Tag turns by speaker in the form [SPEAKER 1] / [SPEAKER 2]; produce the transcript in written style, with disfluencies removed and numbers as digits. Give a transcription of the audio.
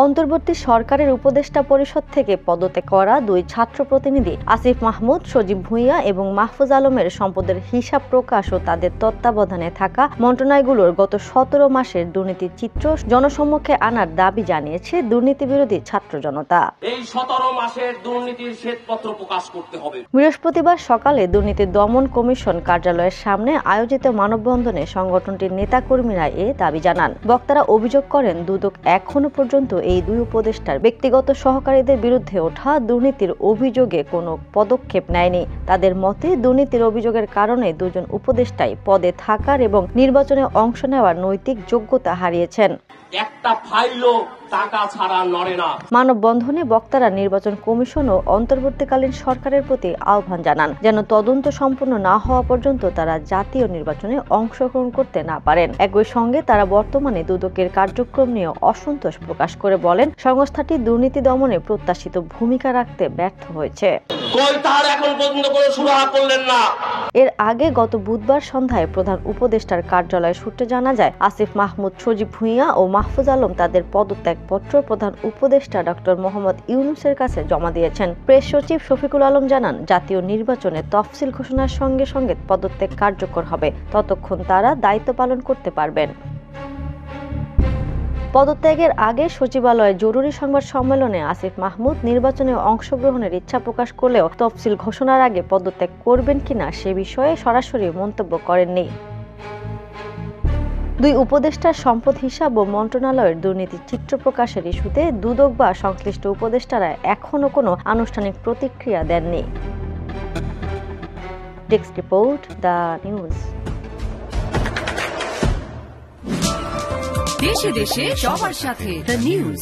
[SPEAKER 1] অন্তর্বর্তী সরকারের উপদেষ্টা পরিষদ থেকে পদত্যাগ করা দুই ছাত্র প্রতিনিধি আসিফ মাহমুদ, সজীব ভুঁইয়া এবং মাহফুজ আলমের সম্পদের হিসাব প্রকাশ ও তাদের তত্ত্বাবধানে থাকা মন্ত্রণালয়গুলোর গত ১৭ মাসের দুর্নীতির চিত্র জনসম্মুখে আনার দাবি জানিয়েছে দুর্নীতি বিরোধী ছাত্র জনতা।
[SPEAKER 2] এই ১৭ মাসের দুর্নীতির শ্বেতপত্র প্রকাশ করতে হবে।
[SPEAKER 1] বৃহস্পতিবার সকালে দুর্নীতি দমন কমিশন কার্যালয়ের সামনে আয়োজিত মানববন্ধনে সংগঠনটির নেতাকর্মীরা এ দাবি জানান। বক্তারা অভিযোগ করেন, দুদক এখনো পর্যন্ত এই দুই উপদেষ্টার ব্যক্তিগত সহকারীদের বিরুদ্ধে ওঠা দুর্নীতির অভিযোগে কোনো পদক্ষেপ নেয়নি। তাদের মতে, দুর্নীতির অভিযোগের কারণে দুজন উপদেষ্টাই পদে থাকার এবং নির্বাচনে অংশ নেওয়ার নৈতিক যোগ্যতা হারিয়েছেন।
[SPEAKER 2] একটা ফাইলও টাকা ছাড়া নড়ে না।
[SPEAKER 1] মানববন্ধনে বক্তারা নির্বাচন কমিশন ও অন্তর্বর্তীকালীন সরকারের প্রতি আহ্বান জানান, যেন তদন্ত সম্পূর্ণ না হওয়া পর্যন্ত তারা জাতীয় নির্বাচনে অংশগ্রহণ করতে না পারেন। একই সঙ্গে তারা বর্তমানে দুদকের কার্যক্রম নিয়ে অসন্তোষ প্রকাশ করে বলেন, সংস্থাটি দুর্নীতি দমনে প্রত্যাশিত ভূমিকা রাখতে ব্যর্থ হয়েছে।
[SPEAKER 2] এখন পর্যন্ত কোনো সুরাহা করলেন না।
[SPEAKER 1] এর আগে গত বুধবার সন্ধ্যায় প্রধান উপদেষ্টার কার্যালয় সূত্রে জানা যায়, আসিফ মাহমুদ, সজীব ভুঁইয়া ও মাহফুজ আলম তাদের পদত্যাগপত্র প্রধান উপদেষ্টা ডক্টর মোহাম্মদ ইউনূসের কাছে জমা দিয়েছেন। প্রেস সচিব শফিকুল আলম জানান, জাতীয় নির্বাচনে তফসিল ঘোষণার সঙ্গে সঙ্গে পদত্যাগ কার্যকর হবে, ততক্ষণ তারা দায়িত্ব পালন করতে পারবেন। পদত্যাগের আগে সচিবালয়ে জরুরি সংবাদ সম্মেলনে আসিফ মাহমুদ নির্বাচনে অংশগ্রহণের ইচ্ছা প্রকাশ করলেও তফসিল ঘোষণার আগে পদত্যাগ করবেন কিনা সে বিষয়ে সরাসরি মন্তব্য করেননি। দুই উপদেষ্টার সম্পদ হিসাব ও মন্ত্রণালয়ের দুর্নীতির চিত্র প্রকাশের ইস্যুতে দুদক বা সংশ্লিষ্ট উপদেষ্টারা এখনো কোনো আনুষ্ঠানিক প্রতিক্রিয়া দেননি। Desk report, the news.
[SPEAKER 3] দেশে দেশে সবার সাথে দ্য নিউজ।